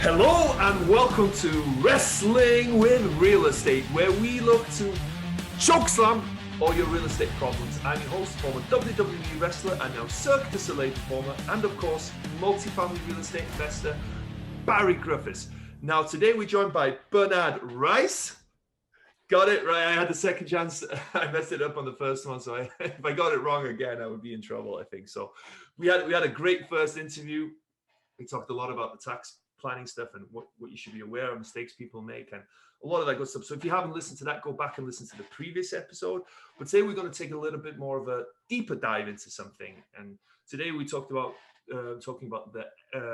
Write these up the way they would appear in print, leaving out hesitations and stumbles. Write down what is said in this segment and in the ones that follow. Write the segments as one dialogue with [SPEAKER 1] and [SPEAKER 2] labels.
[SPEAKER 1] Hello and welcome to Wrestling with Real Estate, where we look to chokeslam all your real estate problems. I'm your host, former WWE wrestler and now Cirque du Soleil performer, and of course, multifamily real estate investor, Barri Griffiths. Now, today we're joined by Bernard Reisz. Got it right. I had the second chance. I messed it up on the first one, so if I got it wrong again, I would be in trouble, I think. So we had a great first interview. We talked a lot about the tax planning stuff and what you should be aware of, mistakes people make, and a lot of that good stuff. So if you haven't listened to that, go back and listen to the previous episode. But today we're going to take a little bit more of a deeper dive into something. And today we talked about talking about the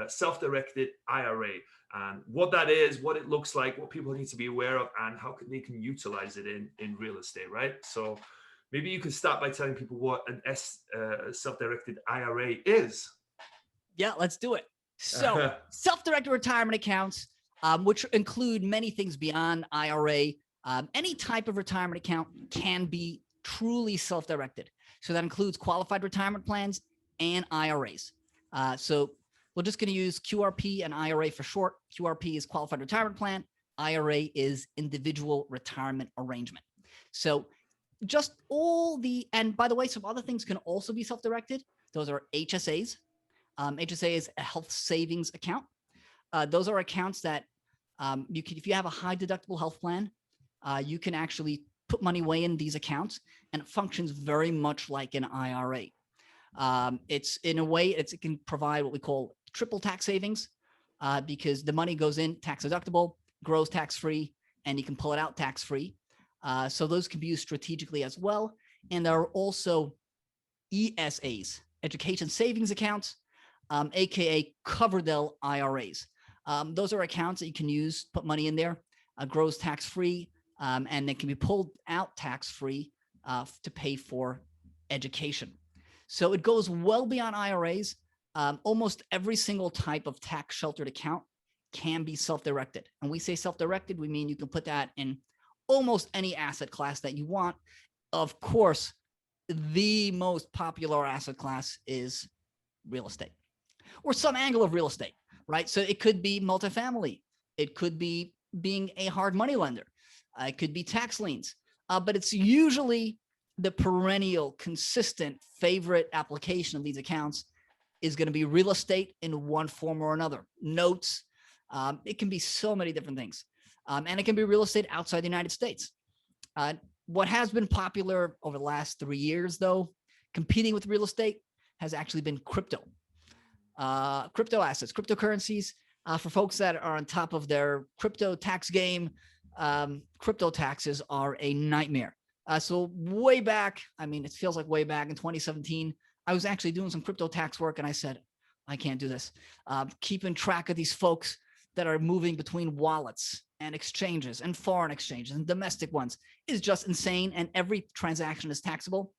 [SPEAKER 1] self-directed IRA and what that is, what it looks like, what people need to be aware of, and how they can utilize it in real estate, right? So maybe you can start by telling people what an self-directed IRA is.
[SPEAKER 2] Yeah, let's do it. So self-directed retirement accounts, which include many things beyond IRA, any type of retirement account can be truly self-directed. So that includes qualified retirement plans and IRAs. So we're just going to use QRP and IRA for short. QRP is qualified retirement plan. IRA is individual retirement arrangement. So just and by the way, some other things can also be self-directed. Those are HSAs. HSA is a health savings account. Those are accounts that you can, if you have a high deductible health plan, you can actually put money away in these accounts, and it functions very much like an IRA. It's in a way, it can provide what we call triple tax savings because the money goes in tax deductible, grows tax-free, and you can pull it out tax-free. So those can be used strategically as well. And there are also ESAs, education savings accounts, AKA Coverdell IRAs. Those are accounts that you can use, put money in there, grows tax-free, and they can be pulled out tax-free to pay for education. So it goes well beyond IRAs. Almost every single type of tax-sheltered account can be self-directed. And we say self-directed, we mean you can put that in almost any asset class that you want. Of course, the most popular asset class is real estate, or some angle of real estate, right? So it could be multifamily. It could be being a hard money lender. It could be tax liens, but it's usually the perennial, consistent favorite application of these accounts is going to be real estate in one form or another. Notes, it can be so many different things. And it can be real estate outside the United States. What has been popular over the last 3 years, though, competing with real estate, has actually been crypto assets, cryptocurrencies. For folks that are on top of their crypto tax game, crypto taxes are a nightmare. So way back, I mean, it feels like way back in 2017, I was actually doing some crypto tax work, and I said, I can't do this. Keeping track of these folks that are moving between wallets and exchanges and foreign exchanges and domestic ones is just insane. And every transaction is taxable.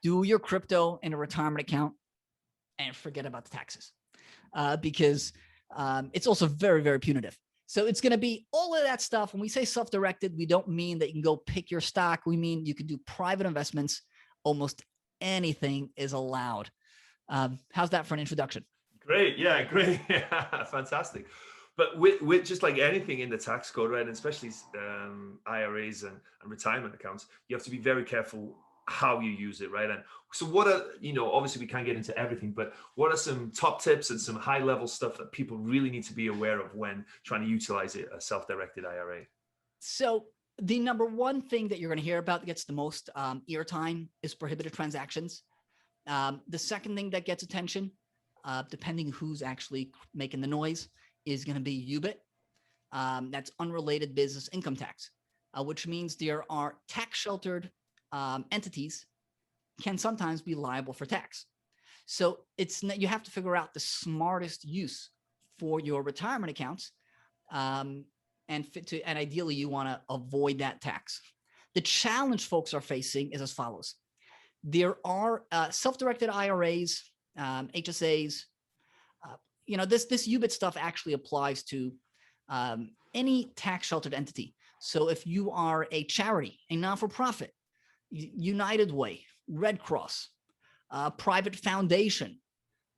[SPEAKER 2] Do your crypto in a retirement account and forget about the taxes because it's also very, very punitive. So it's going to be all of that stuff. When we say self-directed, we don't mean that you can go pick your stock. We mean you can do private investments. Almost anything is allowed. How's that for an introduction?
[SPEAKER 1] Great. Yeah, great. Fantastic. But with just like anything in the tax code, right, and especially IRAs and retirement accounts, you have to be very careful how you use it, right? And so what are, obviously we can't get into everything, but what are some top tips and some high level stuff that people really need to be aware of when trying to utilize a self-directed IRA?
[SPEAKER 2] So the number one thing that you're going to hear about that gets the most airtime is prohibited transactions. The second thing that gets attention, depending who's actually making the noise, is going to be UBIT. That's unrelated business income tax, which means there are tax sheltered entities can sometimes be liable for tax. So you have to figure out the smartest use for your retirement accounts, and ideally you want to avoid that tax. The challenge folks are facing is as follows. There are self-directed IRAs, HSAs. This UBIT stuff actually applies to any tax sheltered entity. So if you are a charity, a non-for-profit, United Way, Red Cross, private foundation,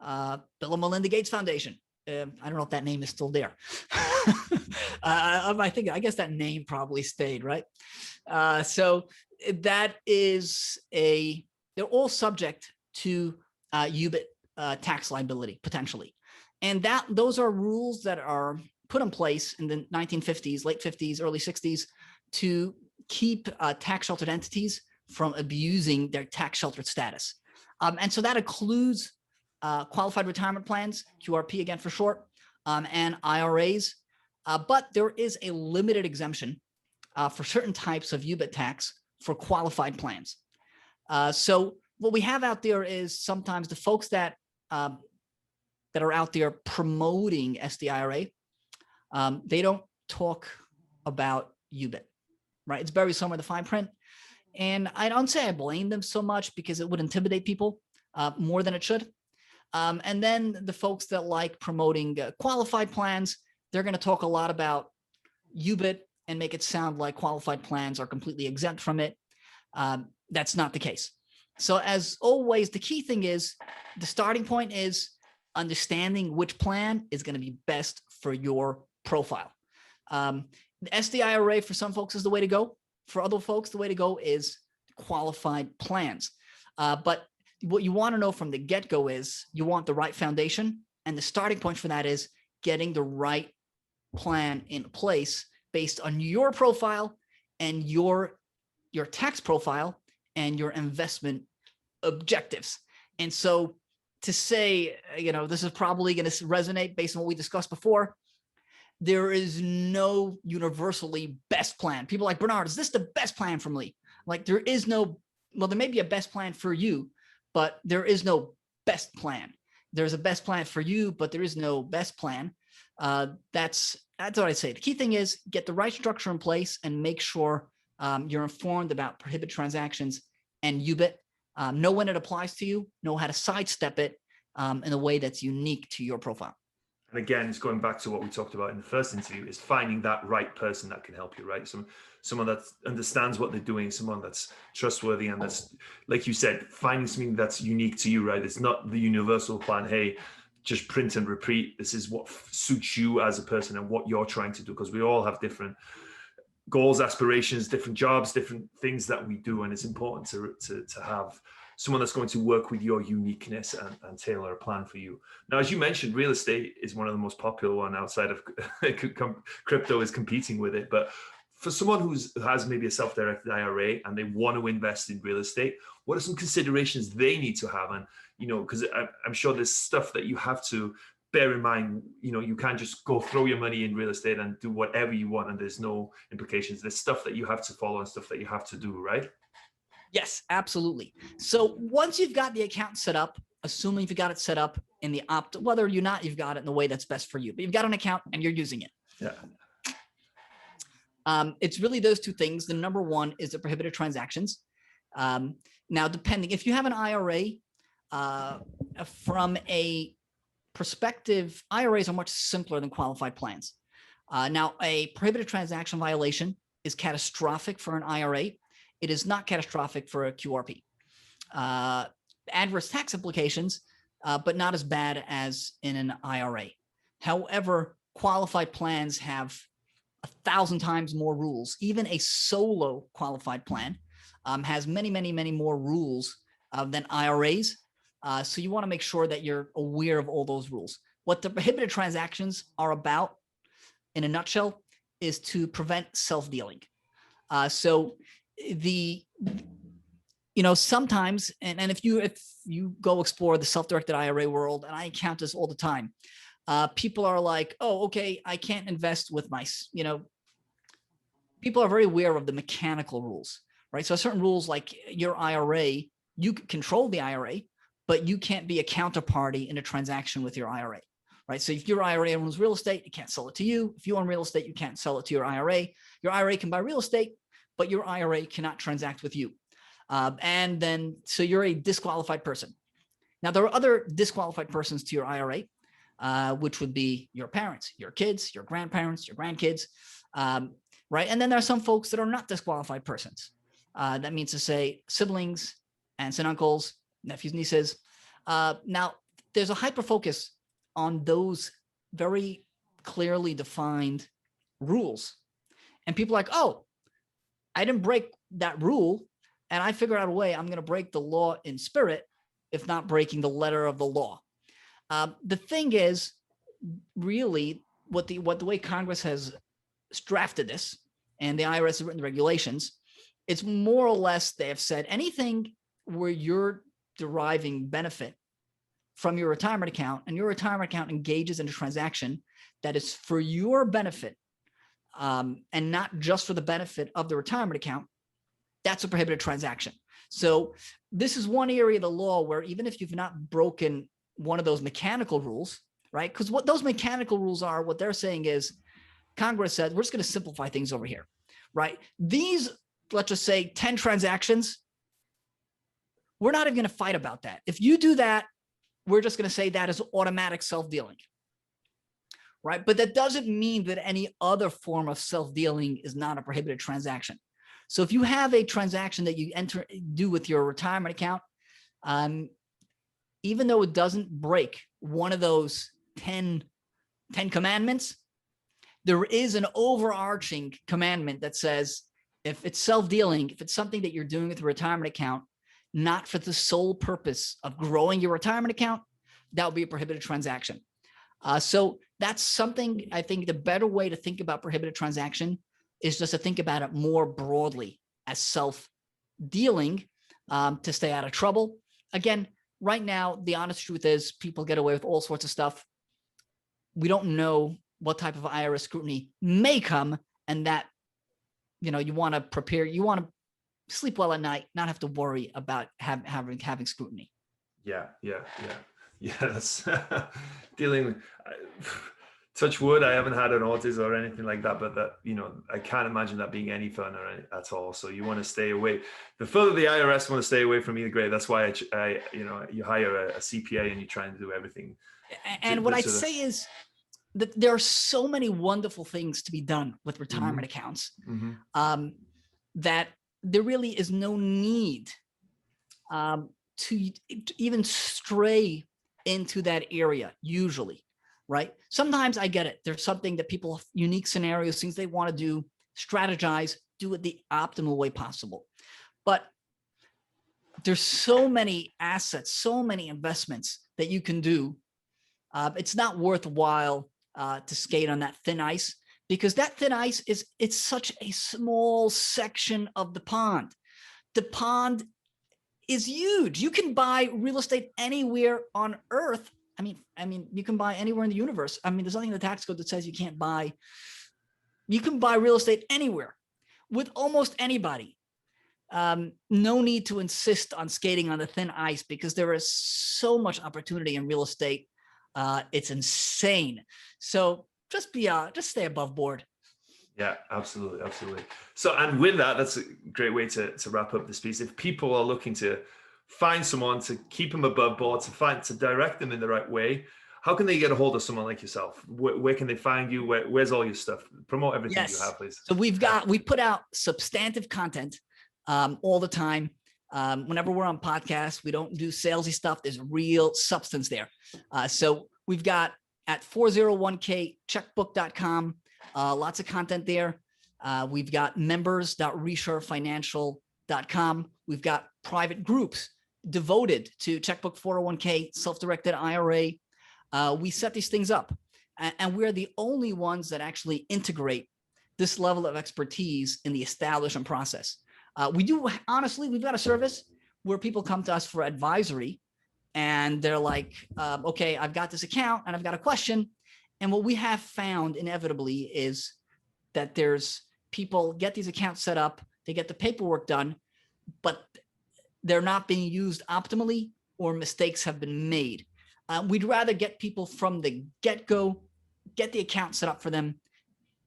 [SPEAKER 2] Bill and Melinda Gates Foundation, I don't know if that name is still there. I guess that name probably stayed, right? So that is they're all subject to UBIT tax liability potentially. And those are rules that are put in place in the 1950s, late 50s, early 60s to keep tax sheltered entities from abusing their tax sheltered status. And so that includes qualified retirement plans, QRP again for short, and IRAs. But there is a limited exemption for certain types of UBIT tax for qualified plans. So what we have out there is sometimes the folks that are out there promoting SDIRA, they don't talk about UBIT, right? It's very somewhere in the fine print. And I don't say I blame them so much because it would intimidate people more than it should. And then the folks that like promoting qualified plans, they're going to talk a lot about UBIT and make it sound like qualified plans are completely exempt from it. That's not the case. So as always, the key thing is the starting point is understanding which plan is going to be best for your profile. The SDIRA for some folks is the way to go. For other folks, the way to go is qualified plans. But what you want to know from the get-go is you want the right foundation. And the starting point for that is getting the right plan in place based on your profile and your tax profile and your investment objectives. And so to say, this is probably going to resonate based on what we discussed before, there is no universally best plan. People are like, Bernard, is this the best plan for me? Like there is no, well, there may be a best plan for you, but there is no best plan. There's a best plan for you, but there is no best plan. That's what I say. The key thing is get the right structure in place and make sure you're informed about prohibited transactions and UBIT. Know when it applies to you, know how to sidestep it in a way that's unique to your profile.
[SPEAKER 1] And again, it's going back to what we talked about in the first interview, is finding that right person that can help you, right? Someone that understands what they're doing, someone that's trustworthy, and that's, like you said, finding something that's unique to you, right? It's not the universal plan. Hey, just print and repeat. This is what suits you as a person and what you're trying to do, because we all have different goals, aspirations, different jobs, different things that we do. And it's important to have someone that's going to work with your uniqueness and tailor a plan for you. Now, as you mentioned, real estate is one of the most popular one outside of crypto is competing with it. But for someone who has maybe a self-directed IRA and they want to invest in real estate, what are some considerations they need to have? And, because I'm sure there's stuff that you have to bear in mind. You can't just go throw your money in real estate and do whatever you want and there's no implications. There's stuff that you have to follow and stuff that you have to do, right?
[SPEAKER 2] Yes, absolutely. So once you've got the account set up, assuming you've got it set up in the whether you've got it in the way that's best for you, but you've got an account and you're using it.
[SPEAKER 1] Yeah.
[SPEAKER 2] It's really those two things. The number one is the prohibited transactions. Now, depending, if you have an IRA, from a perspective, IRAs are much simpler than qualified plans. Now, a prohibited transaction violation is catastrophic for an IRA. It is not catastrophic for a QRP. Adverse tax implications, but not as bad as in an IRA. However, qualified plans have 1,000 times more rules. Even a solo qualified plan has many, many, many more rules than IRAs. So you want to make sure that you're aware of all those rules. What the prohibited transactions are about, in a nutshell, is to prevent self-dealing. So sometimes, and if you go explore the self-directed IRA world, and I encounter this all the time, people are like, oh, okay, I can't invest with my, people are very aware of the mechanical rules, right? So certain rules like your IRA, you can control the IRA, but you can't be a counterparty in a transaction with your IRA, right? So if your IRA owns real estate, it can't sell it to you. If you own real estate, you can't sell it to your IRA. Your IRA can buy real estate, but your IRA cannot transact with you. And then, so you're a disqualified person. Now, there are other disqualified persons to your IRA, which would be your parents, your kids, your grandparents, your grandkids, right? And then there are some folks that are not disqualified persons. That means to say siblings, aunts and uncles, nephews, nieces. Now, there's a hyper focus on those very clearly defined rules. And people are like, oh, I didn't break that rule. And I figured out a way I'm going to break the law in spirit, if not breaking the letter of the law. The thing is, really, what the way Congress has drafted this, and the IRS has written the regulations, it's more or less they have said anything where you're deriving benefit from your retirement account and your retirement account engages in a transaction that is for your benefit, and not just for the benefit of the retirement account, that's a prohibited transaction. So this is one area of the law where even if you've not broken one of those mechanical rules, right? Because what those mechanical rules are, what they're saying is Congress said, we're just going to simplify things over here, right? These, let's just say 10 transactions, we're not even going to fight about that. If you do that, we're just going to say that is automatic self-dealing, right? But that doesn't mean that any other form of self-dealing is not a prohibited transaction. So if you have a transaction that you do with your retirement account, even though it doesn't break one of those 10 commandments, there is an overarching commandment that says, if it's self-dealing, if it's something that you're doing with a retirement account, not for the sole purpose of growing your retirement account, that would be a prohibited transaction. So that's something, I think the better way to think about prohibited transaction is just to think about it more broadly as self-dealing, to stay out of trouble. Again, right now, the honest truth is people get away with all sorts of stuff. We don't know what type of IRS scrutiny may come, and that, you want to prepare, you want to sleep well at night, not have to worry about having scrutiny.
[SPEAKER 1] Yeah. That's dealing. Touch wood, I haven't had an autism or anything like that, but that, I can't imagine that being any fun at all. So you want to stay away. The further the IRS want to stay away from you, the great. That's why you hire a CPA and you try and do everything.
[SPEAKER 2] And what I'd say is that there are so many wonderful things to be done with retirement accounts, that there really is no need to even stray into that area usually, right? Sometimes I get it. There's something that people, unique scenarios, things they want to do, strategize, do it the optimal way possible. But there's so many assets, so many investments that you can do. It's not worthwhile to skate on that thin ice, because that thin ice it's such a small section of the pond. The pond is huge. You can buy real estate anywhere on earth. I mean, you can buy anywhere in the universe. I mean, there's nothing in the tax code that says you can't buy. You can buy real estate anywhere with almost anybody. No need to insist on skating on the thin ice, because there is so much opportunity in real estate. It's insane. So just stay above board.
[SPEAKER 1] Yeah, absolutely. So, and with that, that's a great way to wrap up this piece. If people are looking to find someone to keep them above board, to direct them in the right way, how can they get a hold of someone like yourself? Where can they find you? Where's all your stuff? Promote everything you have, please.
[SPEAKER 2] So we put out substantive content all the time. Whenever we're on podcasts, we don't do salesy stuff. There's real substance there. So we've got at 401kcheckbook.com, lots of content there. We've got members.resharefinancial.com. We've got private groups devoted to Checkbook 401k, self-directed IRA. We set these things up, and we're the only ones that actually integrate this level of expertise in the establishment process. We've got a service where people come to us for advisory, and they're like, okay, I've got this account and I've got a question. And what we have found inevitably is that there's people get these accounts set up, they get the paperwork done, but they're not being used optimally, or mistakes have been made. We'd rather get people from the get-go, get the account set up for them,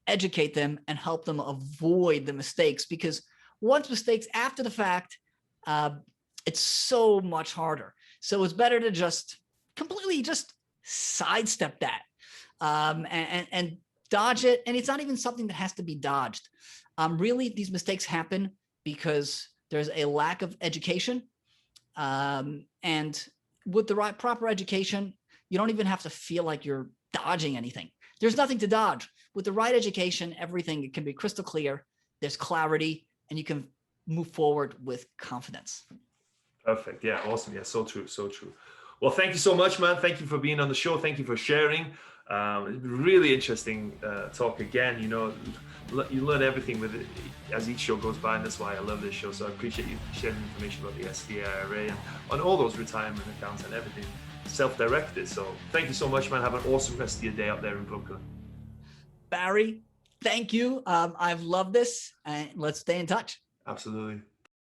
[SPEAKER 2] educate them, and help them avoid the mistakes, because once mistakes after the fact, it's so much harder. So it's better to just completely sidestep that and dodge it. And it's not even something that has to be dodged. Really, these mistakes happen because there's a lack of education. And with the proper education, you don't even have to feel like you're dodging anything. There's nothing to dodge. With the right education, everything can be crystal clear. There's clarity, and you can move forward with confidence.
[SPEAKER 1] Perfect. Yeah. Awesome. Yeah. So true. So true. Well, thank you so much, man. Thank you for being on the show. Thank you for sharing. Really interesting talk again. You know, you learn everything with it as each show goes by, and that's why I love this show. So I appreciate you sharing information about the SDIRA and on all those retirement accounts and everything self-directed. So thank you so much, man. Have an awesome rest of your day out there in Brooklyn.
[SPEAKER 2] Barry, thank you. I've loved this, and let's stay in touch.
[SPEAKER 1] Absolutely.